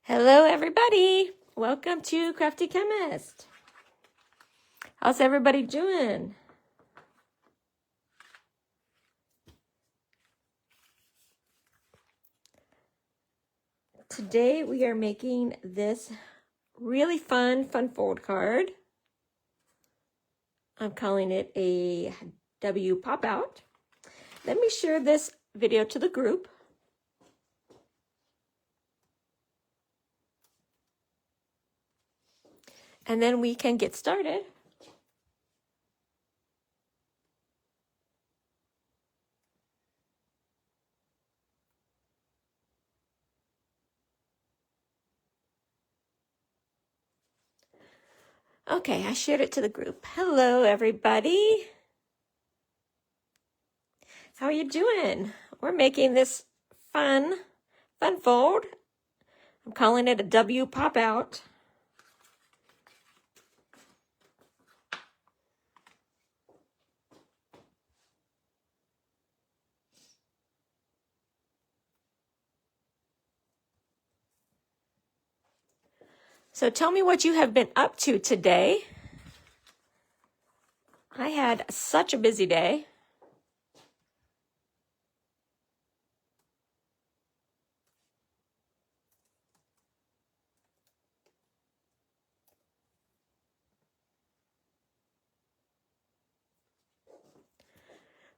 Hello, everybody. Welcome to Crafty Chemist. How's everybody doing? Today we are making this really fun fold card. I'm calling it a W pop out. Let me share this video to the group. And then we can get started. Okay, I shared it to the group. Hello, everybody. How are you doing? We're making this fun fold. I'm calling it a W pop out. So tell me what you have been up to today. I had such a busy day.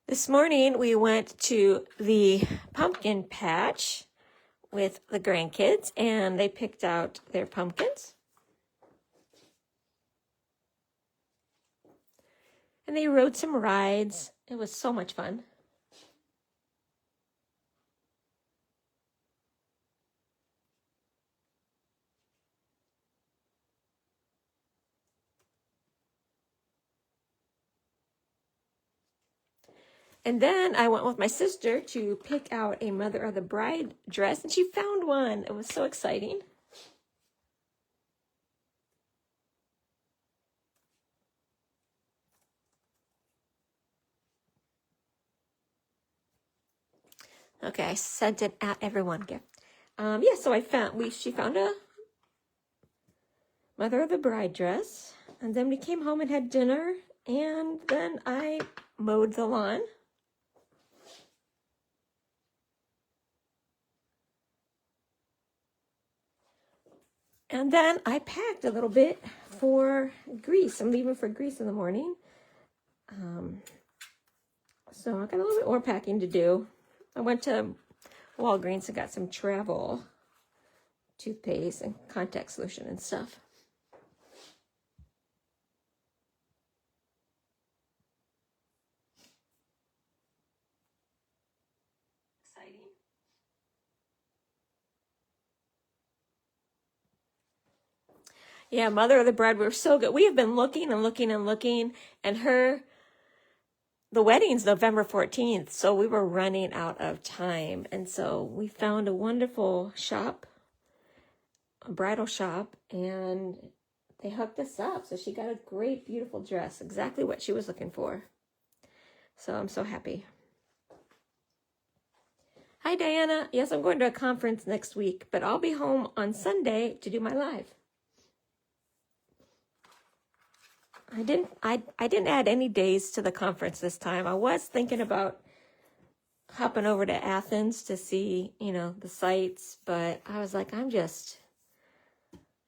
This morning we went to the pumpkin patch with the grandkids and they picked out their pumpkins. And they rode some rides. It was so much fun. And then I went with my sister to pick out a Mother of the Bride dress, and she found one. It was so exciting. Okay, I sent it at everyone. Yeah, so she found a Mother of the Bride dress, and then we came home and had dinner, and then I mowed the lawn. And then I packed a little bit for Greece. I'm leaving for Greece in the morning. So I got a little bit more packing to do. I went to Walgreens and got some travel toothpaste and contact solution and stuff. Exciting. Yeah, Mother of the Bride, we're so good. We have been looking and looking and looking, and the wedding's November 14th, so we were running out of time. And so we found a wonderful shop, a bridal shop, and they hooked us up. So she got a great, beautiful dress, exactly what she was looking for. So I'm so happy. Hi, Diana. Yes, I'm going to a conference next week, but I'll be home on Sunday to do my live. I didn't add any days to the conference this time. I was thinking about hopping over to Athens to see, the sites, but I was like, I'm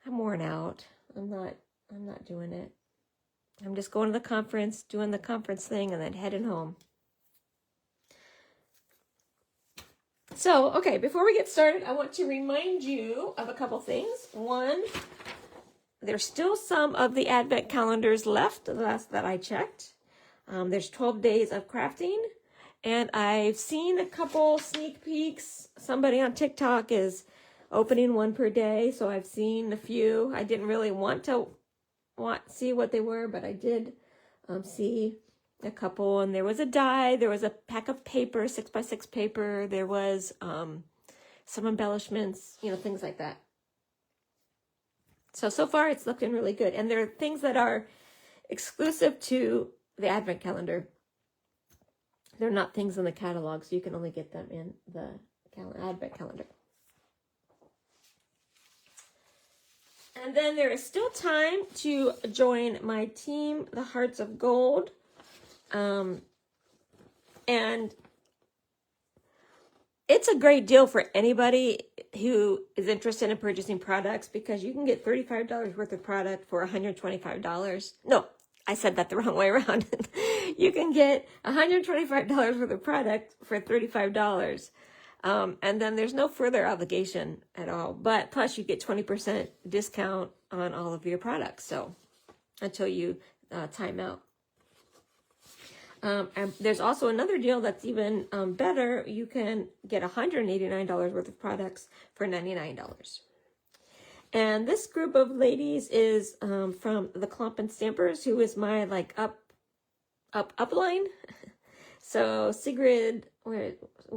worn out. I'm not doing it. I'm just going to the conference, doing the conference thing, and then heading home. So, okay, before we get started, I want to remind you of a couple things. One, there's still some of the Advent calendars left, the last that I checked. There's 12 days of crafting, and I've seen a couple sneak peeks. Somebody on TikTok is opening one per day, so I've seen a few. I didn't really want to see what they were, but I did see a couple, and there was a die, there was a pack of paper, 6x6 paper, there was some embellishments, things like that. So far it's looking really good. And there are things that are exclusive to the Advent calendar. They're not things in the catalog, so you can only get them in the Advent calendar. And then there is still time to join my team, the Hearts of Gold. And it's a great deal for anybody who is interested in purchasing products, because you can get $35 worth of product for $125. No, I said that the wrong way around. You can get $125 worth of product for $35. And then there's no further obligation at all. But plus you get 20% discount on all of your products. So until you time out. And there's also another deal that's even better. You can get $189 worth of products for $99. And this group of ladies is from the Clump and Stampers, who is my like upline. So Sigrid, where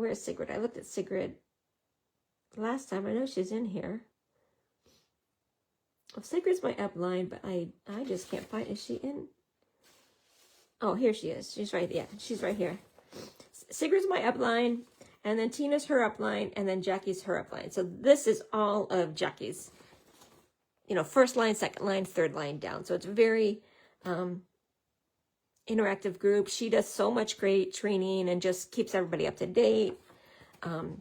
is Sigrid? I looked at Sigrid last time. I know she's in here. Oh, Sigrid's my upline, but I just can't find. Is she in? Oh, here she is. She's right. Yeah, she's right here. Sigrid's my upline, and then Tina's her upline, and then Jackie's her upline. So this is all of Jackie's, first line, second line, third line down. So it's a very interactive group. She does so much great training and just keeps everybody up to date.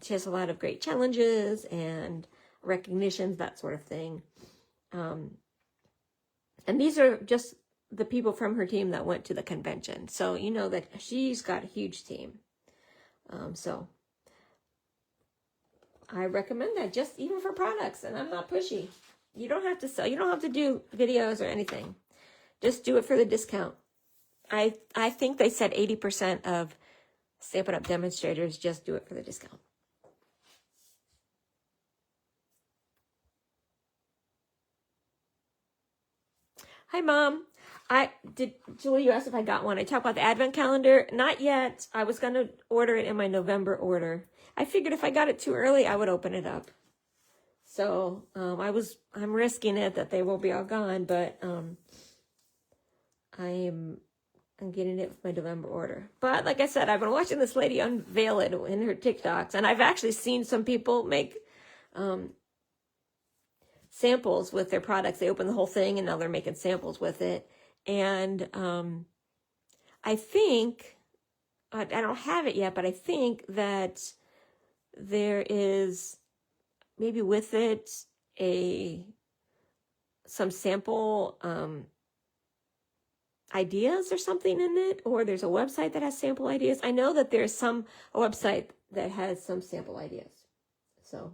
She has a lot of great challenges and recognitions, that sort of thing. And these are just the people from her team that went to the convention. So you know that she's got a huge team. So I recommend that, just even for products. And I'm not pushy. You don't have to sell. You don't have to do videos or anything. Just do it for the discount. I think they said 80% of Stampin' Up! Demonstrators just do it for the discount. Hi, Mom. Julie, you asked if I got one. I talked about the Advent calendar. Not yet. I was going to order it in my November order. I figured if I got it too early, I would open it up. So I'm risking it that they will be all gone, but I'm getting it with my November order. But like I said, I've been watching this lady unveil it in her TikToks, and I've actually seen some people make samples with their products. They open the whole thing, and now they're making samples with it. And I think, I don't have it yet, but I think that there is maybe with it some sample ideas or something in it, or there's a website that has sample ideas. I know that there's a website that has some sample ideas. So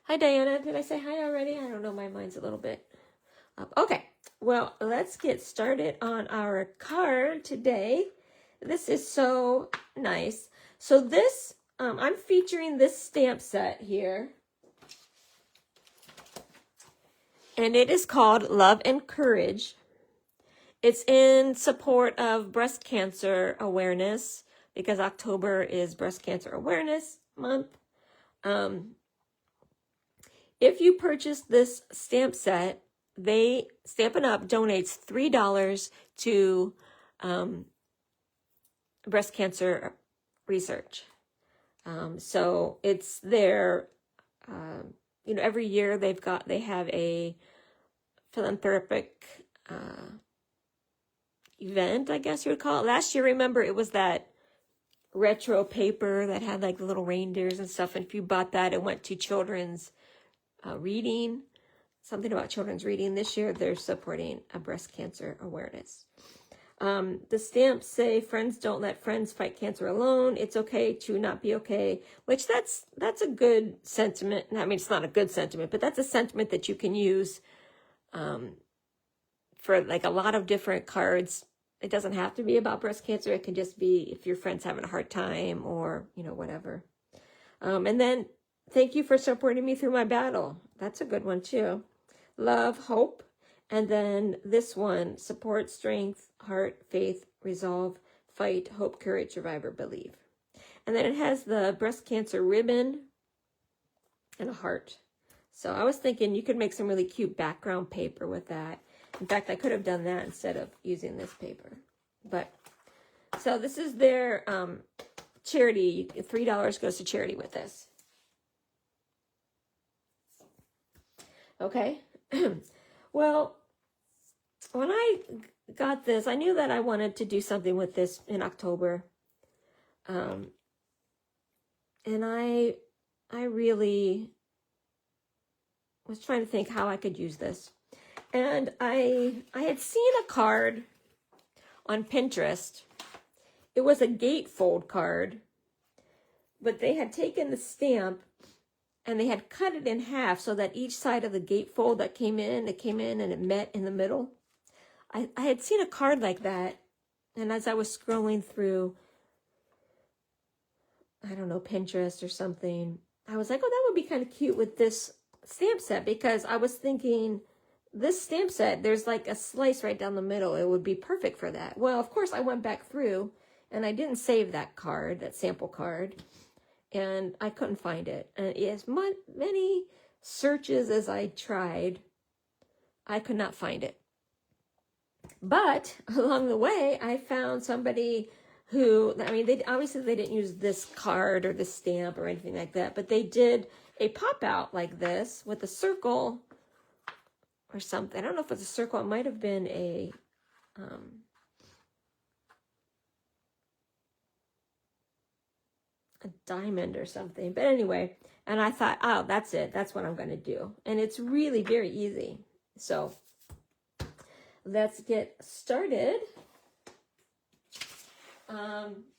hi, Diana. Did I say hi already? I don't know. My mind's a little bit up. Okay. Well, let's get started on our card today. This is so nice. So this, I'm featuring this stamp set here. And it is called Love and Courage. It's in support of breast cancer awareness, because October is Breast Cancer Awareness Month. If you purchase this stamp set, Stampin' Up! Donates $3 to breast cancer research. So it's their, every year they have a philanthropic event, I guess you would call it. Last year, remember, it was that retro paper that had like the little reindeers and stuff. And if you bought that, it went to children's reading, something about children's reading. This year, they're supporting a breast cancer awareness. The stamps say, friends don't let friends fight cancer alone. It's okay to not be okay, which that's a good sentiment. I mean, it's not a good sentiment, but that's a sentiment that you can use for like a lot of different cards. It doesn't have to be about breast cancer. It can just be if your friend's having a hard time or, whatever. And then thank you for supporting me through my battle. That's a good one too. Love, hope. And then this one, support, strength, heart, faith, resolve, fight, hope, courage, survivor, believe. And then it has the breast cancer ribbon and a heart. So I was thinking you could make some really cute background paper with that. In fact, I could have done that instead of using this paper. But so this is their charity. $3 goes to charity with this. Okay. Well, when I got this, I knew that I wanted to do something with this in October. And I really was trying to think how I could use this. And I had seen a card on Pinterest. It was a gatefold card, but they had taken the stamp and they had cut it in half so that each side of the gatefold that came in, it came in and it met in the middle. I had seen a card like that, and as I was scrolling through, I don't know, Pinterest or something, I was like, oh, that would be kind of cute with this stamp set, because I was thinking, this stamp set, there's like a slice right down the middle. It would be perfect for that. Well, of course, I went back through, and I didn't save that card, that sample card, and I couldn't find it. And as many searches as I tried, I could not find it. But along the way, I found somebody who, I mean, they didn't use this card or this stamp or anything like that, but they did a pop out like this with a circle or something. I don't know if it's a circle. It might have been a diamond or something. But anyway, and I thought, oh, that's it. That's what I'm going to do. And it's really very easy. So let's get started.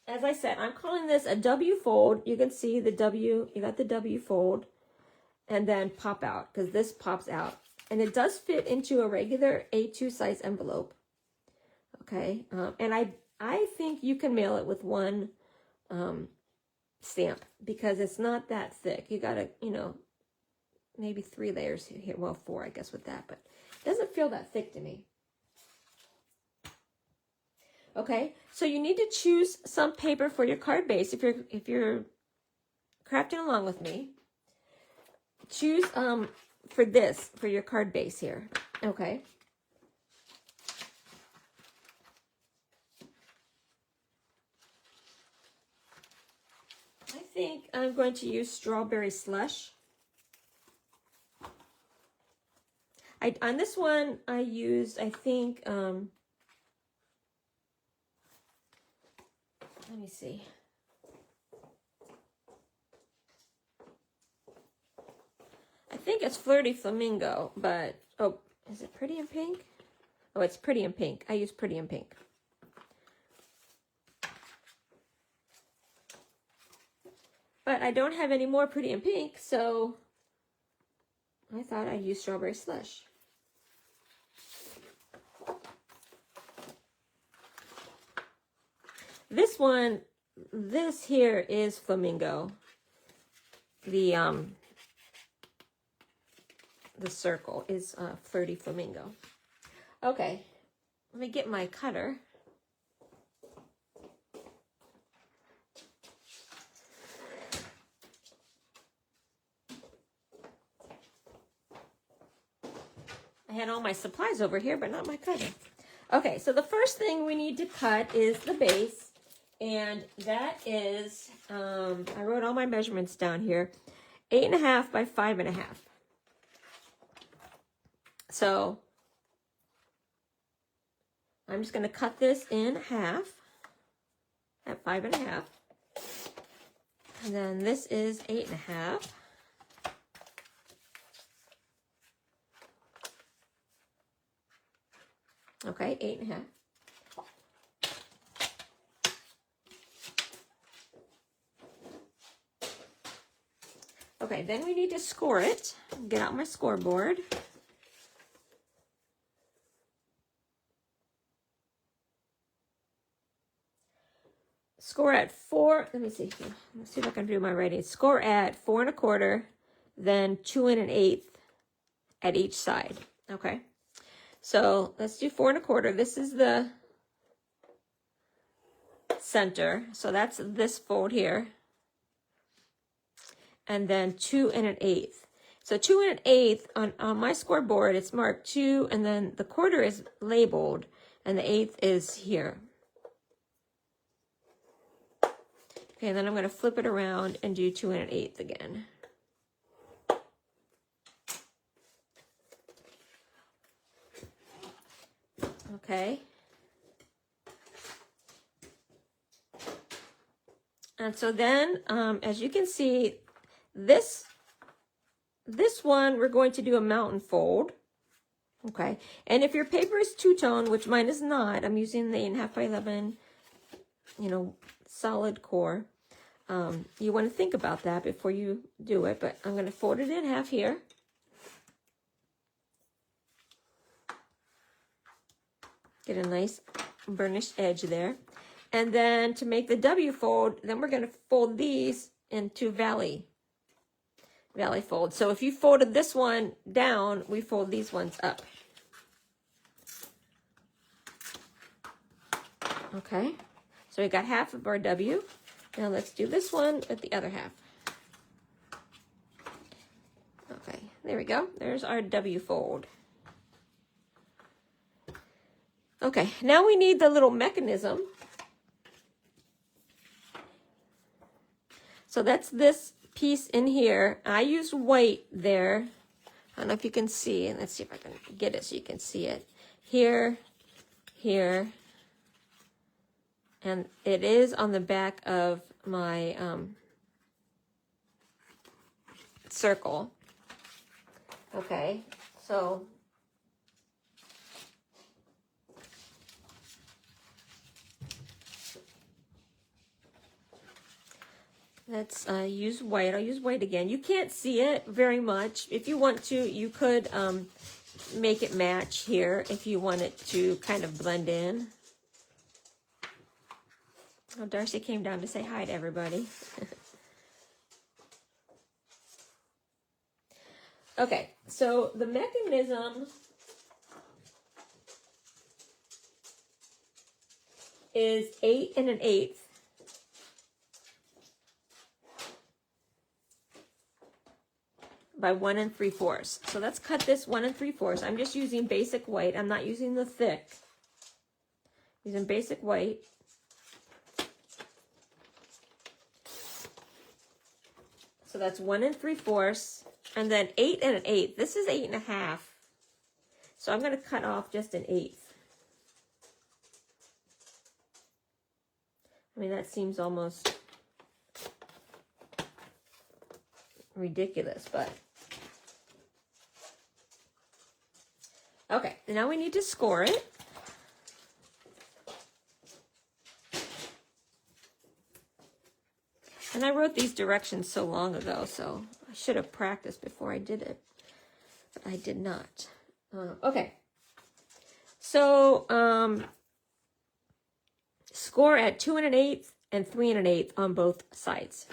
As I said, I'm calling this a W fold. You can see the W, you got the W fold, and then pop out, because this pops out. And it does fit into a regular A2 size envelope. Okay, and I think you can mail it with one stamp, because it's not that thick. You gotta, you know, maybe 3 layers here. Well, 4, I guess, with that, but it doesn't feel that thick to me. Okay, so you need to choose some paper for your card base. If you're crafting along with me, choose for your card base here. Okay. I think I'm going to use strawberry slush. On this one I used, I think, let me see. I think it's Flirty Flamingo, but, oh, is it Pretty in Pink? Oh, it's Pretty in Pink. I use Pretty in Pink. But I don't have any more Pretty in Pink, so I thought I'd use Strawberry Slush. This here is Flamingo. The circle is Flirty Flamingo. Okay, let me get my cutter. I had all my supplies over here, but not my cutter. Okay, so the first thing we need to cut is the base. And that is, I wrote all my measurements down here, 8.5 by 5.5. So I'm just going to cut this in half at 5.5. And then this is 8.5. Okay, 8.5. Okay, then we need to score it. Get out my scoreboard. Score at 4, let me see. Let's see if I can do my writing. Score at 4 1/4, then 2 1/8 at each side. Okay. So let's do 4 1/4. This is the center. So that's this fold here. And then 2 1/8. So 2 1/8 on my scoreboard, it's marked 2, and then the 1/4 is labeled, and the 1/8 is here. Okay, then I'm going to flip it around and do 2 1/8 again. Okay. And so then, as you can see, this one, we're going to do a mountain fold. Okay. And if your paper is two-tone, which mine is not, I'm using the 8.5 by 11, you know, solid core. You want to think about that before you do it, but I'm going to fold it in half here. Get a nice burnished edge there. And then to make the W fold, then we're going to fold these into valley fold. So if you folded this one down, we fold these ones up. Okay, so we got half of our W. Now let's do this one with the other half. Okay, there we go. There's our W fold. Okay, now we need the little mechanism. So that's this piece in here. I used white there. I don't know if you can see. Let's see if I can get it so you can see it. Here, here. And it is on the back of my circle. Okay, so let's use white. I'll use white again. You can't see it very much. If you want to, you could make it match here if you want it to kind of blend in. Oh, Darcy came down to say hi to everybody. Okay, so the mechanism is 8 1/8. By 1 3/4. So let's cut this 1 3/4. I'm just using basic white. I'm not using the thick. Using basic white. So that's 1 3/4. And then 8 1/8. This is 8 1/2. So I'm going to cut off just 1/8. I mean, that seems almost ridiculous, but okay, now we need to score it. And I wrote these directions so long ago, so I should have practiced before I did it, but I did not. Okay, so score at 2 1/8 and 3 1/8 on both sides.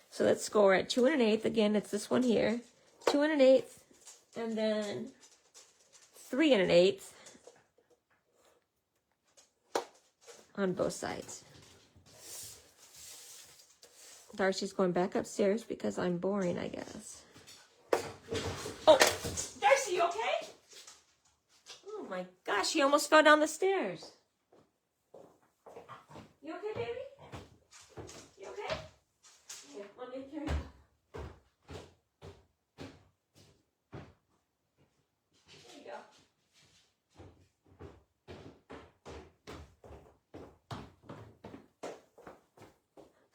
So let's score at 2 1/8. Again, it's this one here. 2 1/8, and then 3 1/8 on both sides. Darcy's going back upstairs because I'm boring, I guess. Oh, Darcy, you okay? Oh my gosh, he almost fell down the stairs. You okay, baby? You okay? Here, let me carry you up. There you go.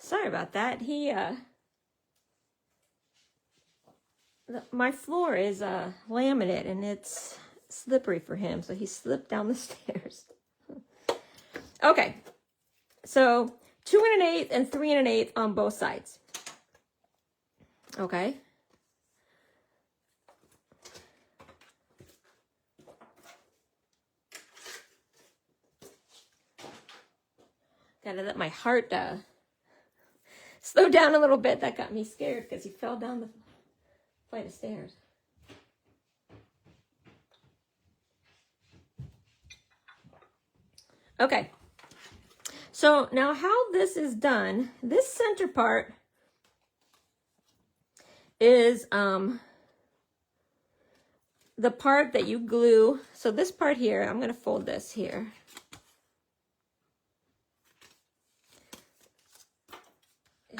Sorry about that. My floor is laminate and it's slippery for him, so he slipped down the stairs. Okay, so 2 1/8 and 3 1/8 on both sides. Okay. Gotta let my heart slow down a little bit. That got me scared because he fell down the flight of stairs. Okay. So now how this is done, this center part is the part that you glue. So this part here, I'm going to fold this here.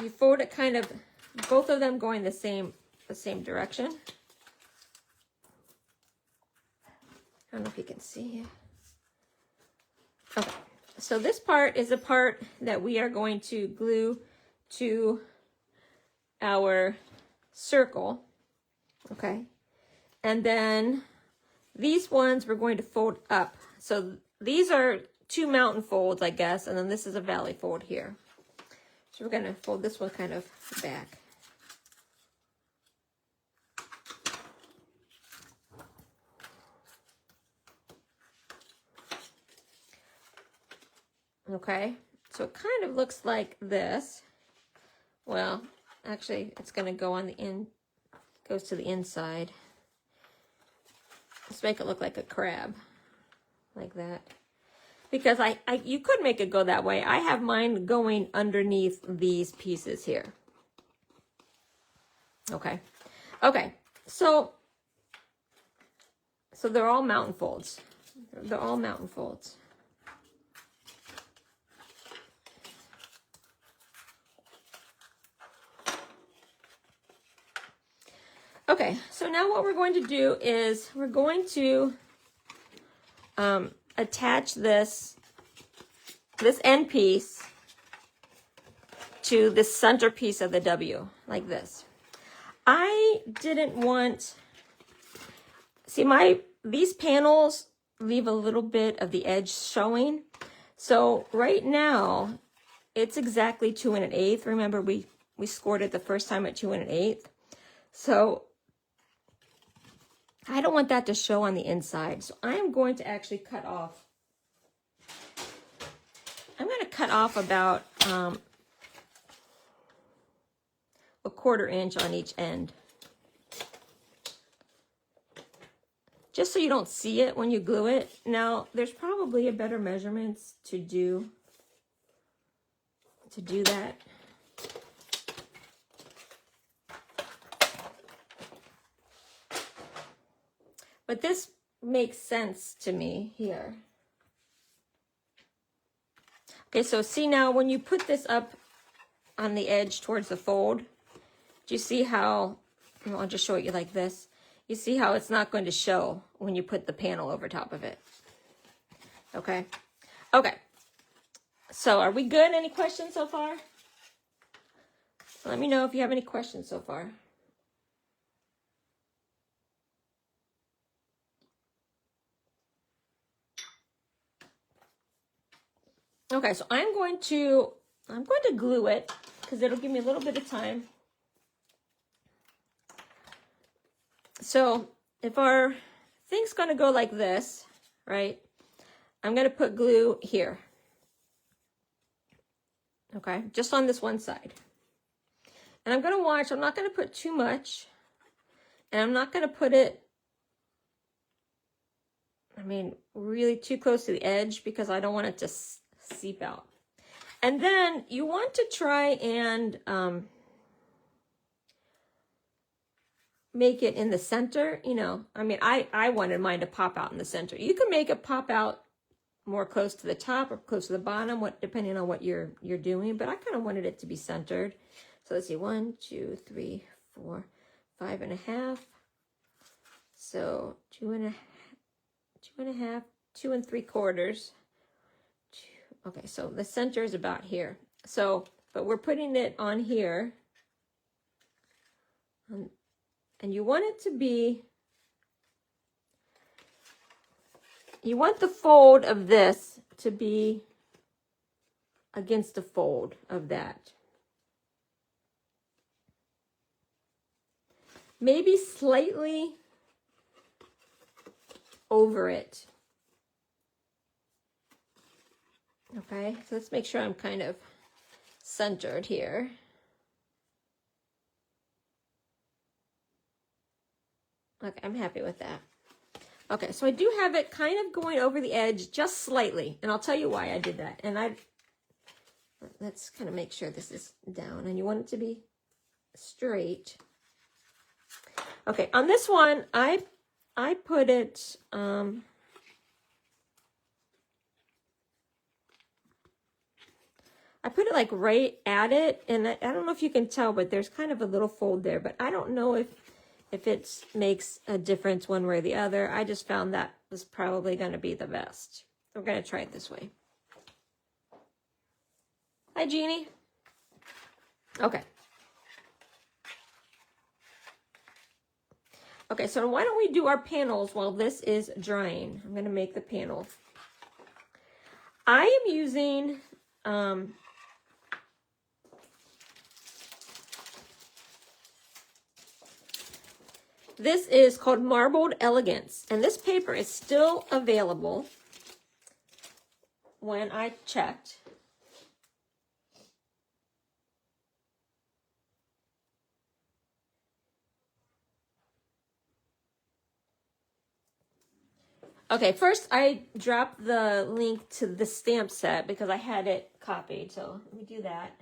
you fold it kind of, both of them going the same direction. I don't know if you can see. Okay, so this part is a part that we are going to glue to our circle, okay? And then these ones we're going to fold up. So these are 2 mountain folds, I guess, and then this is a valley fold here. So we're gonna fold this one kind of back. Okay, so it kind of looks like this. Well, actually, it's going to go on the goes to the inside. Let's make it look like a crab, like that. Because you could make it go that way. I have mine going underneath these pieces here. Okay, okay, so they're all mountain folds. They're all mountain folds. Okay, so now what we're going to do is we're going to attach this end piece to the center piece of the W, like this. I didn't want, see these panels leave a little bit of the edge showing. So right now, it's exactly 2 1/8. Remember, we scored it the first time at 2 1/8. So I don't want that to show on the inside. So I'm going to actually cut off. I'm going to cut off about a 1/4 inch on each end. Just so you don't see it when you glue it. Now, there's probably a better measurements to do that. But this makes sense to me here. Okay, so see now when you put this up on the edge towards the fold, do you see how, I'll just show it you like this. You see how it's not going to show when you put the panel over top of it. Okay, okay. So are we good? Any questions so far? Let me know if you have any questions so far. Okay, so I'm going to glue it because it'll give me a little bit of time. So if our thing's going to go like this, right, I'm going to put glue here. Okay, just on this one side. And I'm going to watch, I'm not going to put too much. And I'm not going to put it, really too close to the edge because I don't want it to seep out. And then you want to try and make it in the center, I wanted mine to pop out in the center. You can make it pop out more close to the top or close to the bottom, depending on what you're doing, but I kind of wanted it to be centered. So let's see, 1, 2, 3, 4, 5 1/2. So 2 1/2, 2 1/2, 2 3/4. Okay, so the center is about here. So, but we're putting it on here. And you want it to be, you want the fold of this to be against the fold of that. Maybe slightly over it. Okay, so let's make sure I'm kind of centered here. Okay, I'm happy with that. Okay, so I do have it kind of going over the edge just slightly, and I'll tell you why I did that. And let's kind of make sure this is down, and you want it to be straight. Okay, on this one, I put it, I put it like right at it, and I don't know if you can tell, but there's kind of a little fold there, but I don't know if it makes a difference one way or the other. I just found that was probably going to be the best. We're going to try it this way. Hi, Jeannie. Okay. Okay, so why don't we do our panels while this is drying? I'm going to make the panel. I am using this is called Marbled Elegance, and this paper is still available when I checked. Okay, first I dropped the link to the stamp set because I had it copied, so let me do that.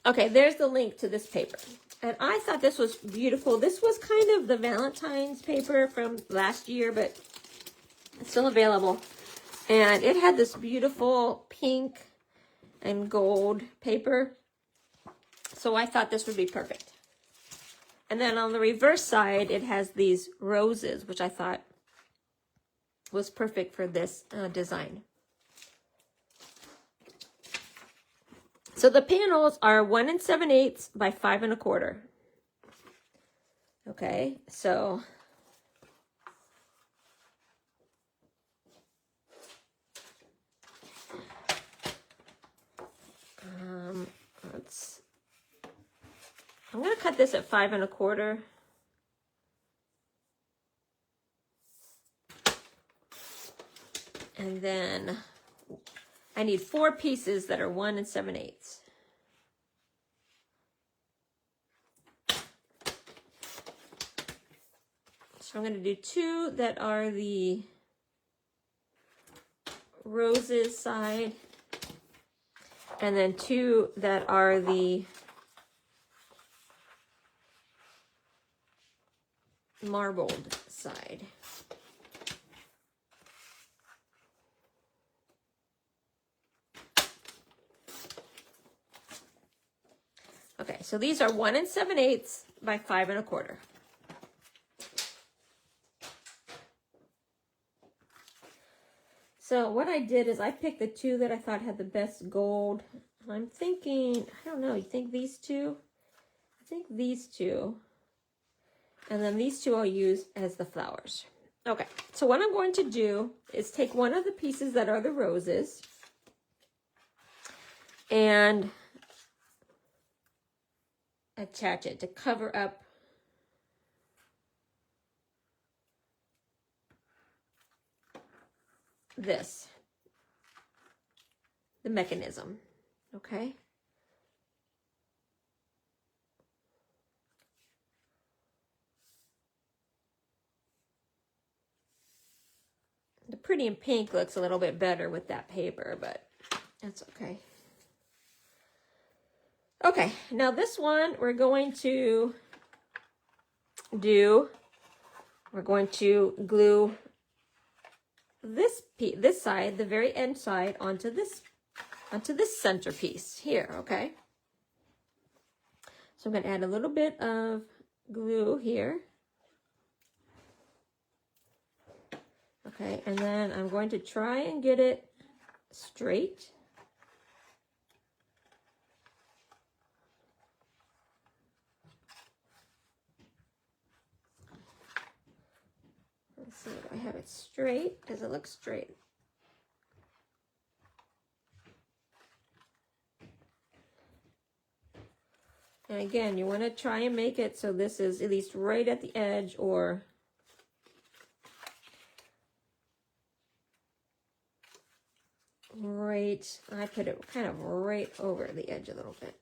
Okay, there's the link to this paper. And I thought this was beautiful. This was kind of the Valentine's paper from last year, but it's still available. And it had this beautiful pink and gold paper. So I thought this would be perfect. And then on the reverse side, it has these roses, which I thought was perfect for this design. So the panels are 1 7/8 by 5 1/4. Okay, so I'm gonna cut this at 5 1/4. And then I need 4 pieces that are 1 7/8. So I'm going to do 2 that are the roses side, and then 2 that are the marbled side. Okay, so these are 1 7/8 by 5 1/4. So what I did is I picked the 2 that I thought had the best gold. I'm thinking, I don't know, you think these 2? I think these 2. And then these 2 I'll use as the flowers. Okay, so what I'm going to do is take one of the pieces that are the roses and attach it to cover up this, the mechanism, okay? The pretty in pink looks a little bit better with that paper, but that's okay. Okay, now this one we're going to glue this side, the very end side, onto this centerpiece here, okay? So I'm going to add a little bit of glue here. Okay, and then I'm going to try and get it straight. Let's see, do I have it straight? Does it look straight? And again, you want to try and make it so this is at least right at the edge, or right, I put it kind of right over the edge a little bit.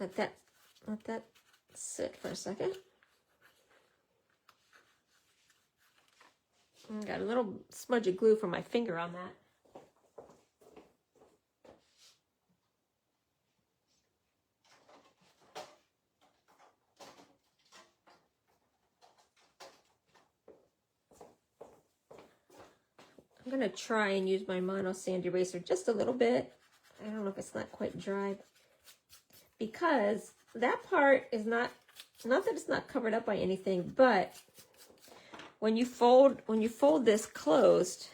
Let that sit for a second. Got a little smudge of glue from my finger on that. I'm going to try and use my mono sand eraser just a little bit. I don't know if it's not quite dry. Because that part is not that it's not covered up by anything, but when you fold this closed,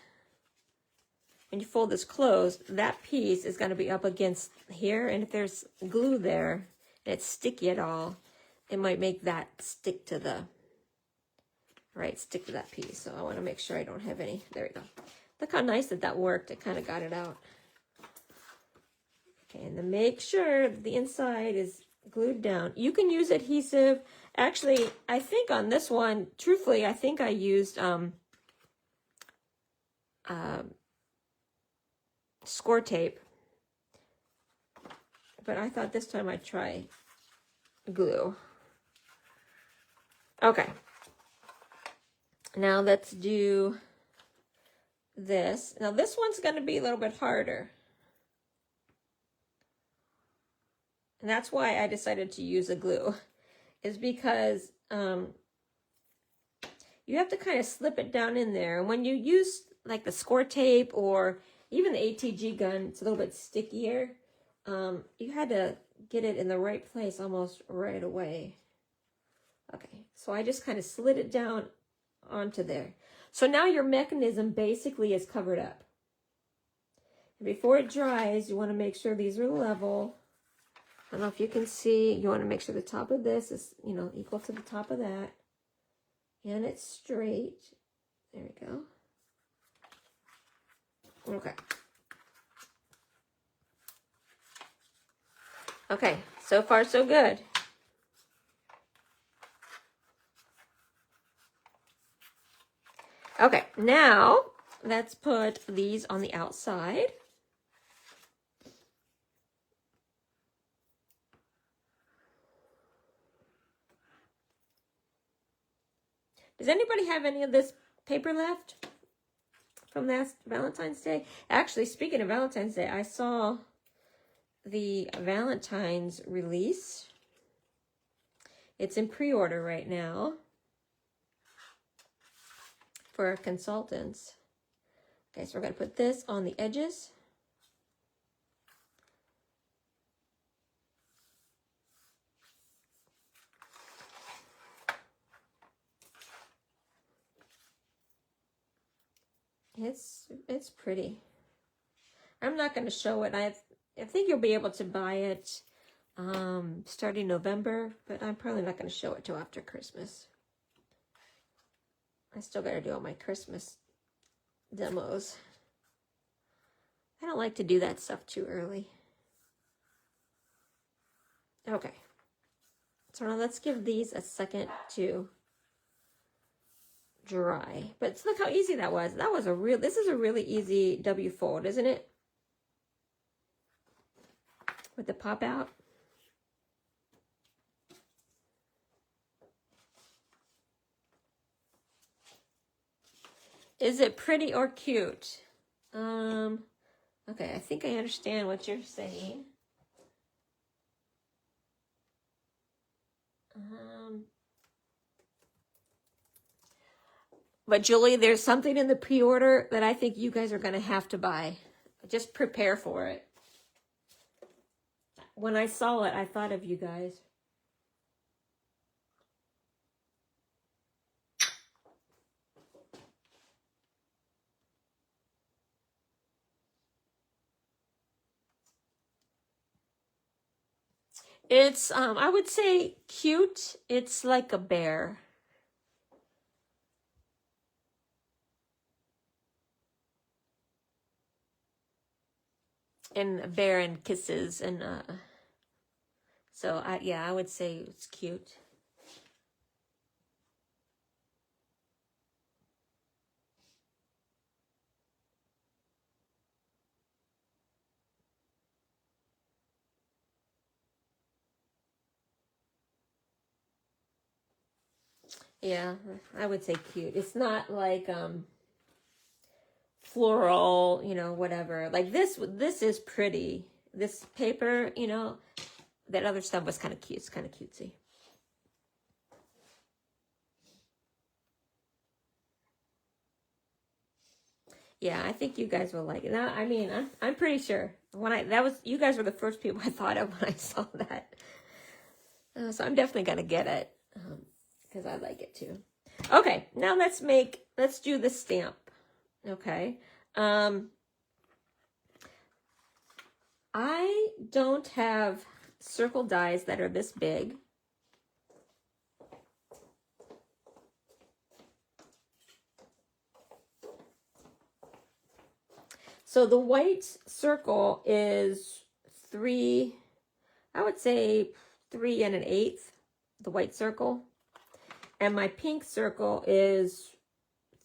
that piece is going to be up against here, and if there's glue there and it's sticky at all, it might make that stick to that piece. So I want to make sure I don't have any. There we go. Look how nice that worked. It kind of got it out. Okay, and then make sure the inside is glued down. You can use adhesive. Actually, I think on this one, truthfully, I think I used score tape. But I thought this time I'd try glue. Okay. Now let's do this. Now this one's going to be a little bit harder. And that's why I decided to use a glue, is because you have to kind of slip it down in there. And when you use like the score tape or even the ATG gun, it's a little bit stickier. You had to get it in the right place almost right away. Okay, so I just kind of slid it down onto there. So now your mechanism basically is covered up. And before it dries, you want to make sure these are level. I don't know if you can see, you want to make sure the top of this is, equal to the top of that. And it's straight. There we go. Okay. Okay, so far so good. Okay, now let's put these on the outside. Does anybody have any of this paper left from last Valentine's Day? Actually, speaking of Valentine's Day, I saw the Valentine's release. It's in pre-order right now for consultants. Okay, so we're going to put this on the edges. It's pretty. I'm not going to show it. I think you'll be able to buy it starting November, but I'm probably not going to show it till after Christmas. I still got to do all my Christmas demos. I don't like to do that stuff too early. Okay. So now let's give these a second to dry. But look how easy that was. This is a really easy W fold, isn't it? With the pop out. Is it pretty or cute? Okay, I think I understand what you're saying. But Julie, there's something in the pre-order that I think you guys are going to have to buy. Just prepare for it. When I saw it, I thought of you guys. It's, I would say cute. It's like a bear. And a bear and kisses and, so I would say it's cute. Yeah, I would say cute. It's not like, floral, you know, whatever. Like this is pretty. This paper, you know, that other stuff was kind of cute. It's kind of cutesy. Yeah, I think you guys will like it. Now, I mean, I'm pretty sure you guys were the first people I thought of when I saw that. So I'm definitely gonna get it because I like it too. Okay, now let's do the stamp. Okay, I don't have circle dies that are this big. So the white circle is 3, I would say 3 1/8, the white circle. And my pink circle is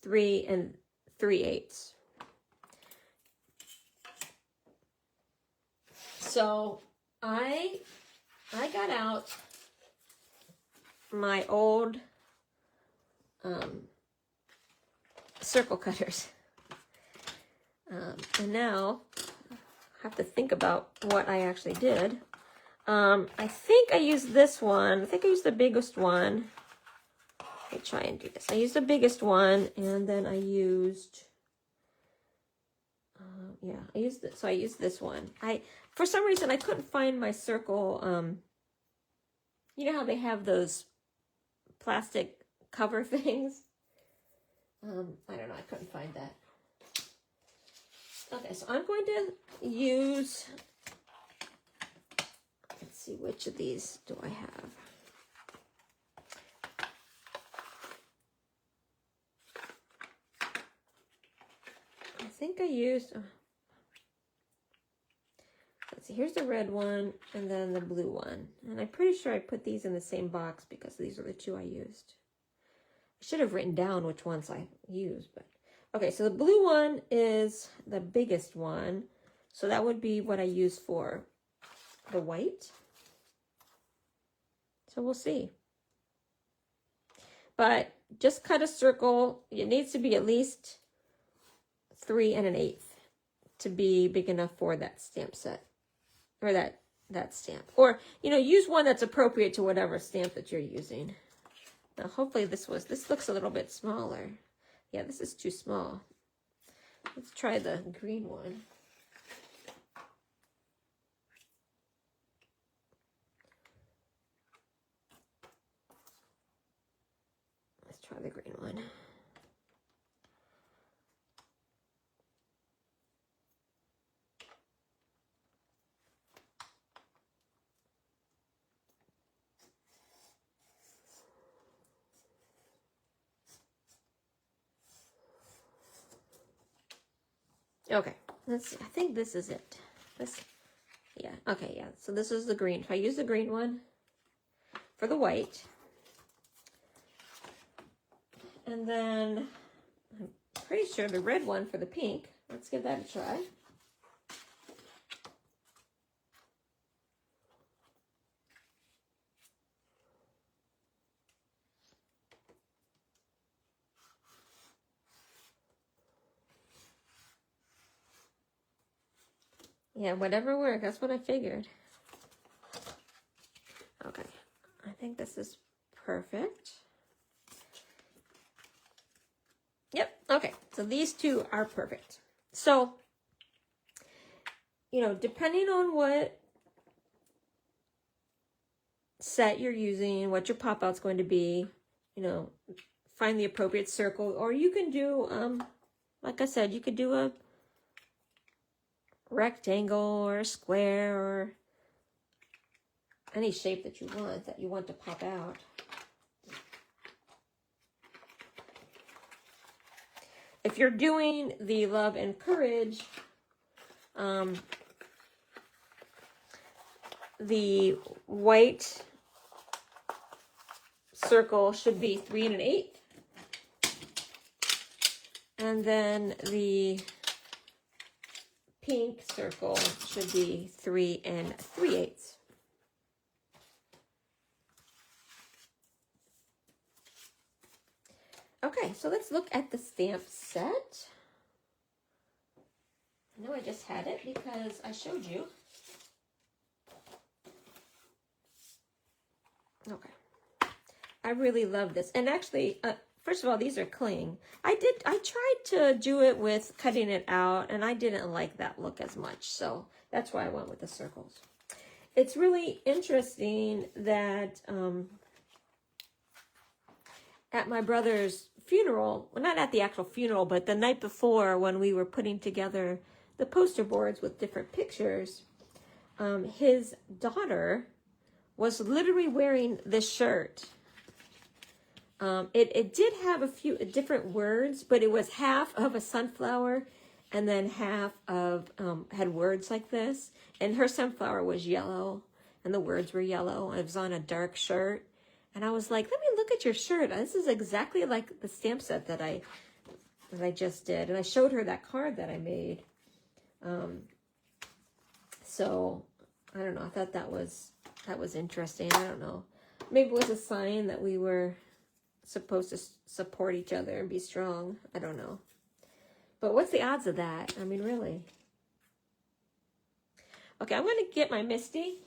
3 3/8. So I got out my old circle cutters. And now I have to think about what I actually did. I think I used this one. I think I used the biggest one. Let me try and do this. I used the biggest one, and then I used, I used this one. For some reason, I couldn't find my circle. You know how they have those plastic cover things? I don't know. I couldn't find that. Okay, so I'm going to use, let's see, which of these do I have? I think I used, let's see, here's the red one and then the blue one. And I'm pretty sure I put these in the same box because these are the two I used. I should have written down which ones I used, but. Okay, so the blue one is the biggest one. So that would be what I use for the white. So we'll see. But just cut a circle. It needs to be at least 3 1/8 to be big enough for that stamp set. Or that stamp. Or, you know, use one that's appropriate to whatever stamp that you're using. Now, hopefully this looks a little bit smaller. Yeah, this is too small. Let's try the green one. Let's try the green one. Okay, let's see. I think this is it. Yeah, okay, yeah. So this is the green. If I use the green one for the white. And then I'm pretty sure the red one for the pink. Let's give that a try. Yeah, whatever works. That's what I figured. Okay, I think this is perfect. Yep, okay, so these two are perfect. So, you know, depending on what set you're using, what your pop-out's going to be, you know, find the appropriate circle. Or you can do, like I said, you could do a rectangle or a square or any shape that you want to pop out. If you're doing the Love and Courage, the white circle should be 3 1/8, and then the pink circle should be 3 3/8. Okay, so let's look at the stamp set. I know I just had it because I showed you. Okay. I really love this. And actually, first of all, these are cling. I tried to do it with cutting it out, and I didn't like that look as much. So that's why I went with the circles. It's really interesting that at my brother's funeral, well, not at the actual funeral, but the night before when we were putting together the poster boards with different pictures, his daughter was literally wearing this shirt. It did have a few different words, but it was half of a sunflower and then half of, had words like this. And her sunflower was yellow and the words were yellow. It was on a dark shirt. And I was like, let me look at your shirt. This is exactly like the stamp set that I just did. And I showed her that card that I made. So I don't know. I thought that was interesting. I don't know. Maybe it was a sign that we were supposed to support each other and be strong. I don't know. But what's the odds of that? I mean, really. Okay, I'm going to get my Misty.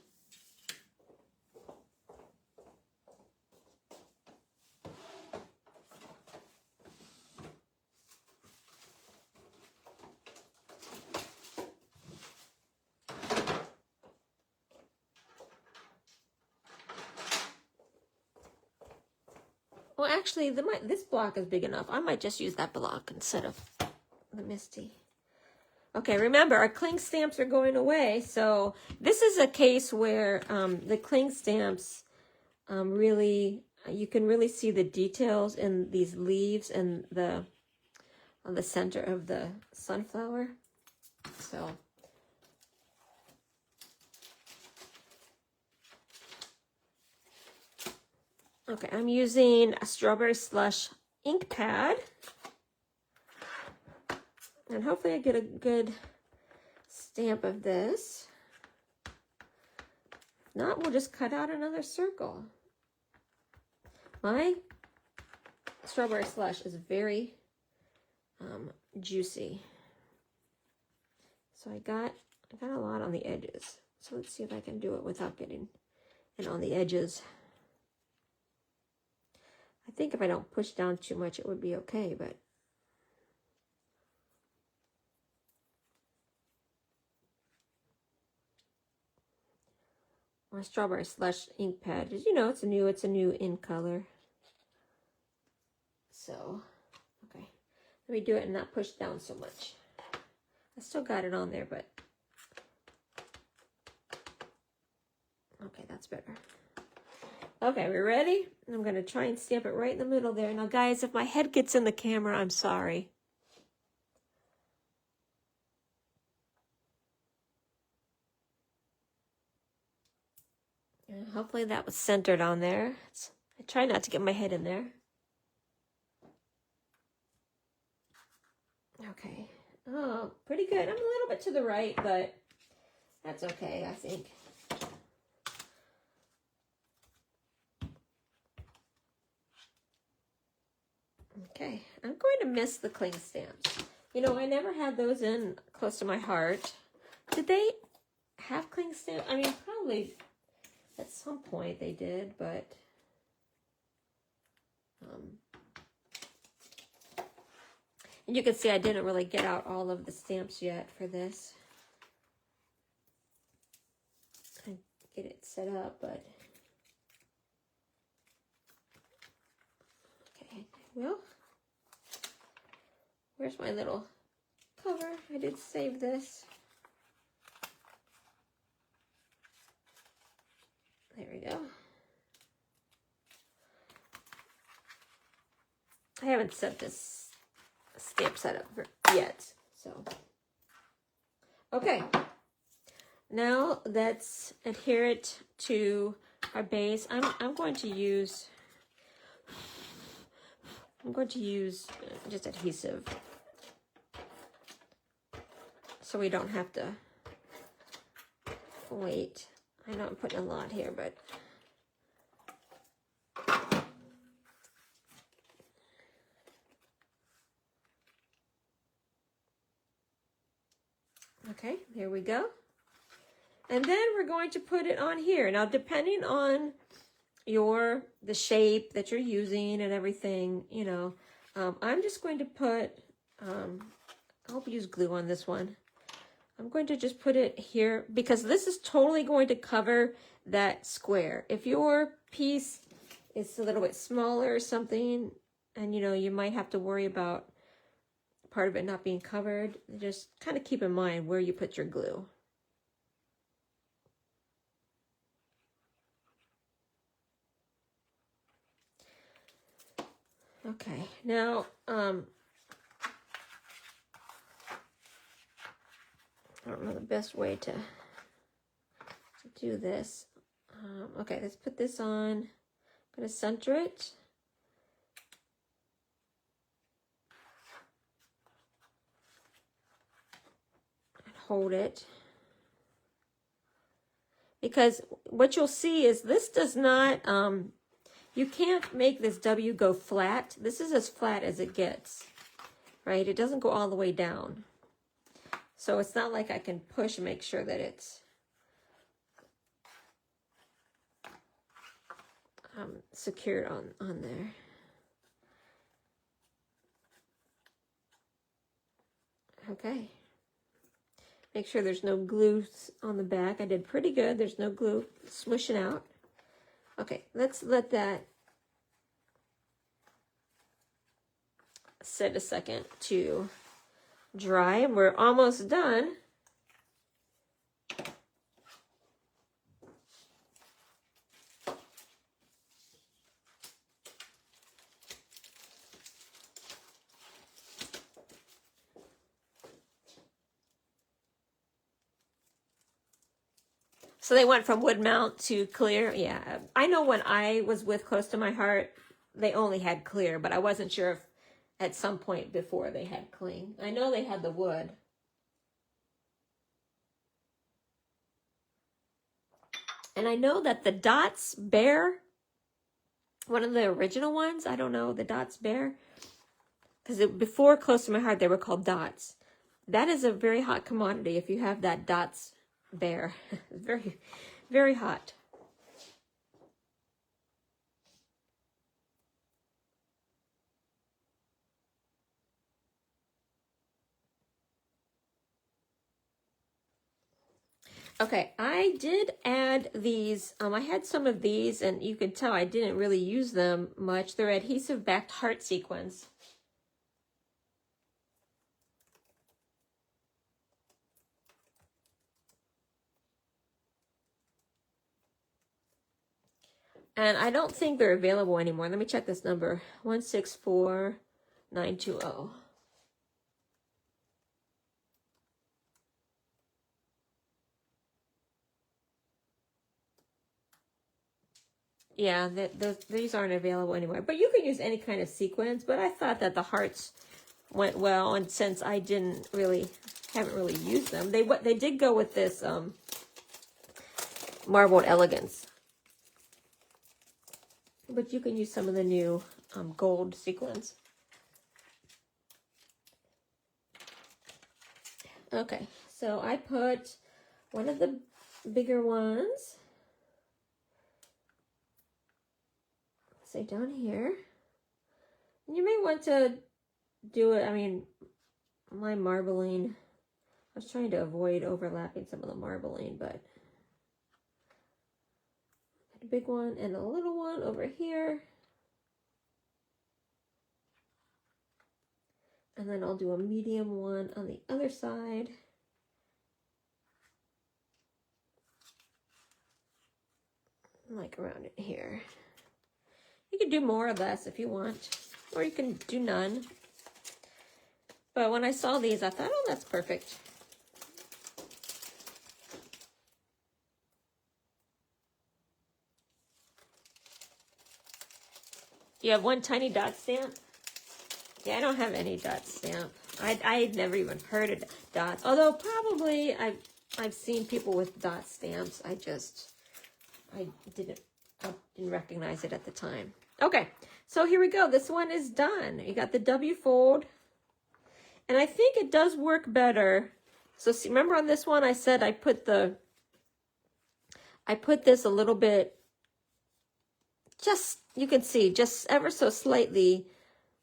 Well, actually, this block is big enough. I might just use that block instead of the Misty. Okay, remember, our cling stamps are going away. So this is a case where the cling stamps really, you can really see the details in these leaves and on the center of the sunflower. So okay, I'm using a Strawberry Slush ink pad. And hopefully I get a good stamp of this. If not, we'll just cut out another circle. My Strawberry Slush is very juicy. So I got a lot on the edges. So let's see if I can do it without getting it on the edges. I think if I don't push down too much, it would be okay, but my Strawberry Slush ink pad, as you know, it's a new ink color. So, okay, let me do it and not push down so much. I still got it on there, but okay, that's better. Okay, we're ready? I'm going to try and stamp it right in the middle there. Now, guys, if my head gets in the camera, I'm sorry. And hopefully that was centered on there. I try not to get my head in there. Okay. Oh, pretty good. I'm a little bit to the right, but that's okay, I think. Okay, I'm going to miss the cling stamps. You know, I never had those in close to my heart. Did they have cling stamps? I mean, probably at some point they did, but and you can see I didn't really get out all of the stamps yet for this. I get it set up, but okay, well, where's my little cover? I did save this. There we go. I haven't set this stamp set up yet, so. Okay, now let's adhere it to our base. I'm going to use just adhesive so we don't have to wait. I know I'm putting a lot here, but Okay, here we go. And then we're going to put it on here. Now, depending on the shape that you're using and everything, you know, I'm just going to put, I'll use glue on this one. I'm going to just put it here because this is totally going to cover that square. If your piece is a little bit smaller or something, and you know, you might have to worry about part of it not being covered, just kind of keep in mind where you put your glue. Okay, now, I don't know the best way to do this. Okay, let's put this on. I'm going to center it. And hold it. Because what you'll see is this does not, you can't make this W go flat. This is as flat as it gets, right? It doesn't go all the way down. So it's not like I can push and make sure that it's secured on there. Okay. Make sure there's no glue on the back. I did pretty good. There's no glue smushing out. Okay, let's let that sit a second to dry. We're almost done. So they went from wood mount to clear. Yeah, I know when I was with Close to My Heart, they only had clear, but I wasn't sure if at some point before they had cling. I know they had the wood. And I know that the Dots Bear, one of the original ones, I don't know, the Dots Bear, because before Close to My Heart, they were called Dots. That is a very hot commodity if you have that Dots Bear. Very, very hot. Okay, I did add these. I had some of these, and you can tell I didn't really use them much. They're adhesive-backed heart sequins. And I don't think they're available anymore. Let me check this number. 164920. Yeah, these aren't available anymore. But you can use any kind of sequins. But I thought that the hearts went well. And since I haven't really used them, they did go with this Marbled Elegance. But you can use some of the new gold sequins. Okay, so I put one of the bigger ones, say down here. And you may want to do it, I mean, my marbling, I was trying to avoid overlapping some of the marbling, but a big one and a little one over here. And then I'll do a medium one on the other side. Like around it here. You can do more or less if you want, or you can do none. But when I saw these, I thought, oh, that's perfect. You have one tiny dot stamp? Yeah, I don't have any dot stamp. I had never even heard of dots. Although probably I've seen people with dot stamps. I didn't recognize it at the time. Okay, so here we go. This one is done. You got the W fold. And I think it does work better So see, remember on this one, I said I put this a little bit, just, you can see, just ever so slightly,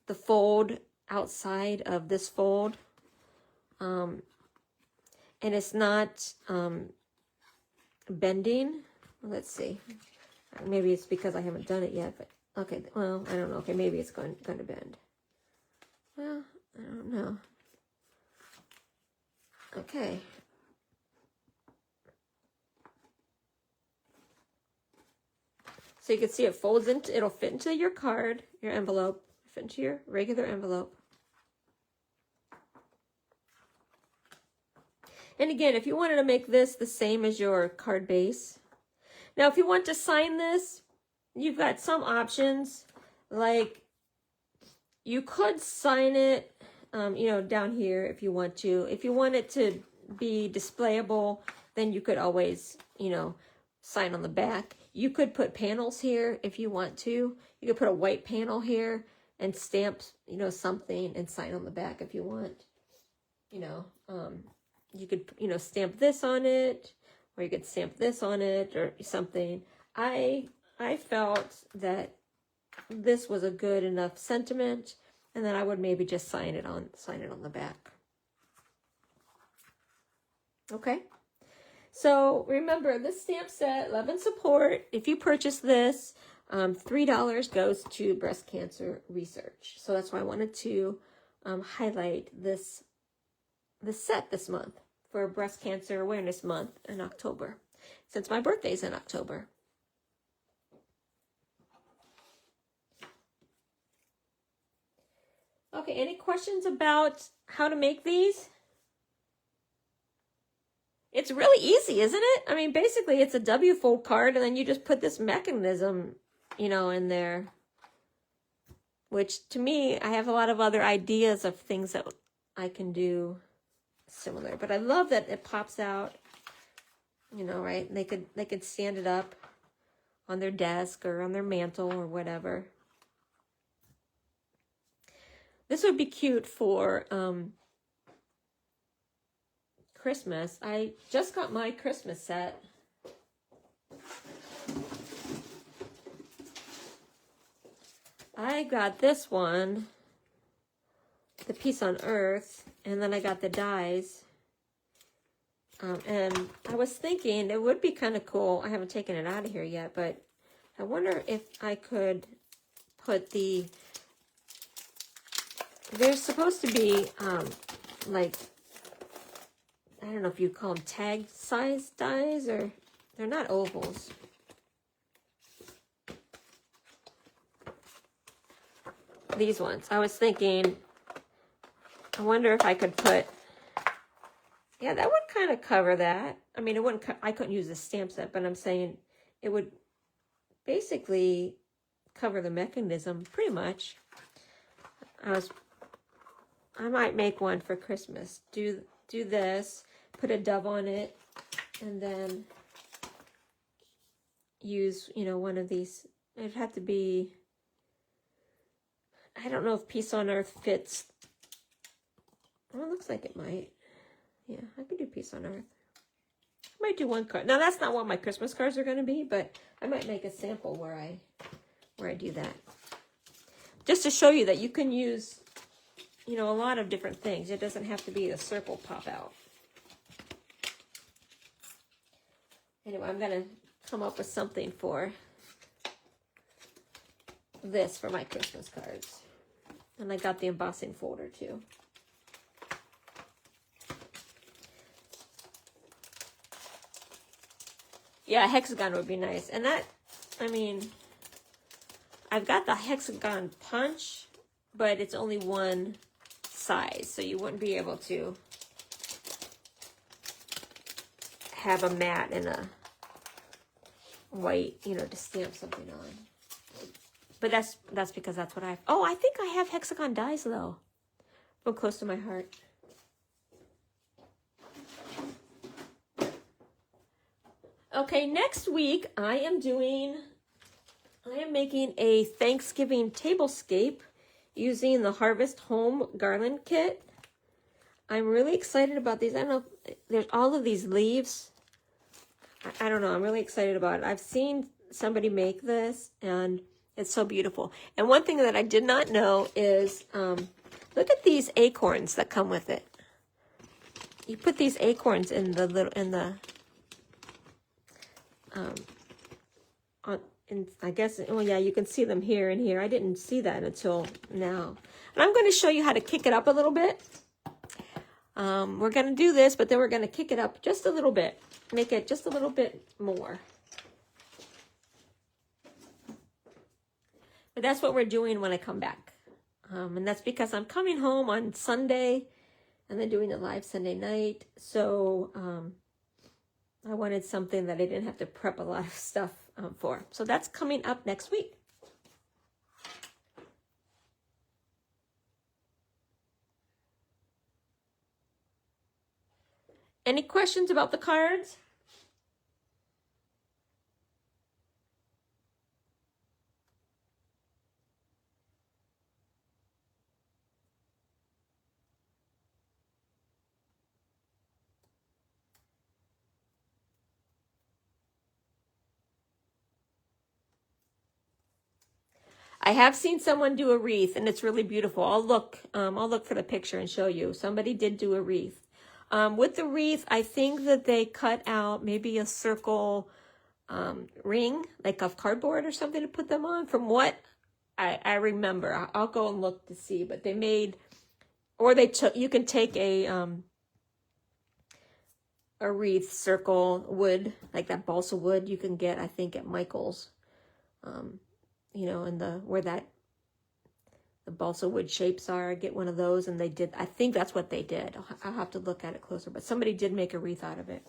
the fold outside of this fold. And it's not bending. Let's see. Maybe it's because I haven't done it yet, but okay, well, I don't know. Okay, maybe it's going to bend. Well, I don't know. Okay. So you can see it folds into, it'll fit into your card, your envelope, fit into your regular envelope. And again, if you wanted to make this the same as your card base. Now, if you want to sign this, you've got some options. Like, you could sign it, you know, down here if you want to. If you want it to be displayable, then you could always, you know, sign on the back. You could put panels here if you want to. You could put a white panel here and stamp, you know, something and sign on the back if you want. You know, you could, you know, stamp this on it, or you could stamp this on it or something. I felt that this was a good enough sentiment, and then I would maybe just sign it on the back. Okay. So remember, this stamp set, Love and Support, if you purchase this, $3 goes to breast cancer research. So that's why I wanted to highlight this set this month for Breast Cancer Awareness Month in October, since my birthday's in October. Okay, any questions about how to make these? It's really easy, isn't it? I mean, basically, it's a W-fold card, and then you just put this mechanism, you know, in there. Which, to me, I have a lot of other ideas of things that I can do similar. But I love that it pops out, you know, right? They could stand it up on their desk or on their mantle or whatever. This would be cute for Christmas. I just got my Christmas set. I got this one, the Peace on Earth, and then I got the dies. And I was thinking it would be kind of cool. I haven't taken it out of here yet, but I wonder if I could put the... There's supposed to be, like, I don't know if you call them tag size dies, or they're not ovals. These ones. I was thinking, I wonder if I could put, yeah, that would kind of cover that. I mean, it wouldn't, I couldn't use the stamp set, but I'm saying it would basically cover the mechanism pretty much. I might make one for Christmas. Do this, put a dove on it, and then use, you know, one of these. It'd have to be, I don't know if Peace on Earth fits. Well, it looks like it might. Yeah, I could do Peace on Earth. I might do one card. Now, that's not what my Christmas cards are going to be, but I might make a sample where I do that. Just to show you that you can use, you know, a lot of different things. It doesn't have to be a circle pop out. Anyway, I'm going to come up with something for this for my Christmas cards. And I got the embossing folder too. Yeah, a hexagon would be nice. And that, I mean, I've got the hexagon punch, but it's only one size, so you wouldn't be able to have a mat and a white, you know, to stamp something on. But that's because that's what I have. Oh, I think I have hexagon dies though. From Close to My Heart. Okay, next week I am making a Thanksgiving tablescape using the Harvest Home Garland Kit. I'm really excited about these. I don't know, there's all of these leaves. I don't know, I'm really excited about it. I've seen somebody make this, and it's so beautiful. And one thing that I did not know is, look at these acorns that come with it. You put these acorns in the little, I guess, well, yeah, you can see them here and here. I didn't see that until now. And I'm going to show you how to kick it up a little bit. We're going to do this, but then we're going to kick it up just a little bit. Make it just a little bit more. But that's what we're doing when I come back. And that's because I'm coming home on Sunday and then doing a live Sunday night. So I wanted something that I didn't have to prep a lot of stuff for. So that's coming up next week. Any questions about the cards? I have seen someone do a wreath, and it's really beautiful. I'll look for the picture and show you. Somebody did do a wreath. With the wreath, I think that they cut out maybe a circle ring, like of cardboard or something, to put them on. From what I remember, I'll go and look to see. But they made, or they took. You can take a wreath circle wood, like that balsa wood you can get, I think, at Michael's. You know, in where the balsa wood shapes are, get one of those, and they did, I think that's what they did. I'll have to look at it closer, but somebody did make a wreath out of it.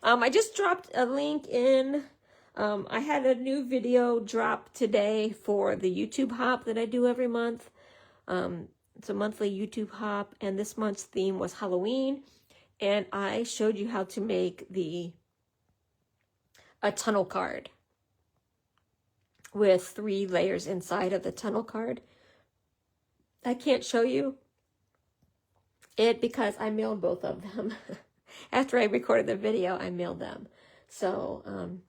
I just dropped a link in. I had a new video drop today for the YouTube hop that I do every month. It's a monthly YouTube hop, and this month's theme was Halloween, and I showed you how to make a tunnel card with 3 layers inside of the tunnel card. I can't show you it because I mailed both of them. After I recorded the video, I mailed them. So,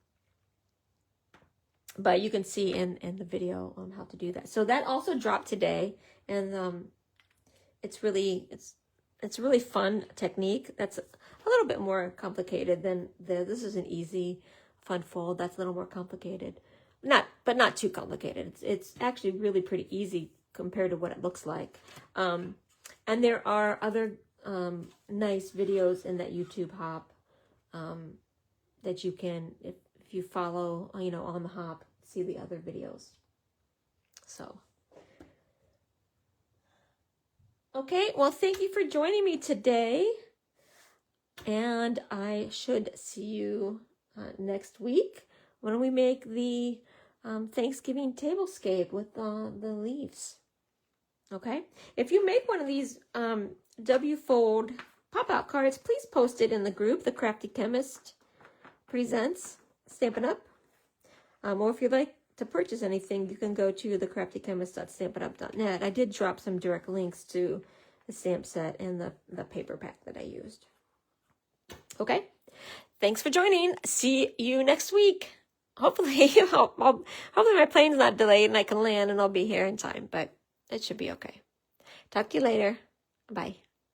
but you can see in the video on how to do that. So that also dropped today, and it's really fun technique. That's a little bit more complicated than this is an easy fun fold. That's a little more complicated. But not too complicated. It's actually really pretty easy compared to what it looks like. And there are other nice videos in that YouTube hop that you can, if you follow, you know, on the hop, see the other videos. So, okay, well, thank you for joining me today. And I should see you next week when we make the Thanksgiving tablescape with the leaves. Okay, if you make one of these W-fold pop-out cards, please post it in the group, The Crafty Chemist Presents Stampin' Up. Or if you'd like to purchase anything, you can go to thecraftychemist.stampinup.net. I did drop some direct links to the stamp set and the paper pack that I used. Okay, thanks for joining. See you next week. Hopefully, hopefully my plane's not delayed and I can land and I'll be here in time, but it should be okay. Talk to you later. Bye.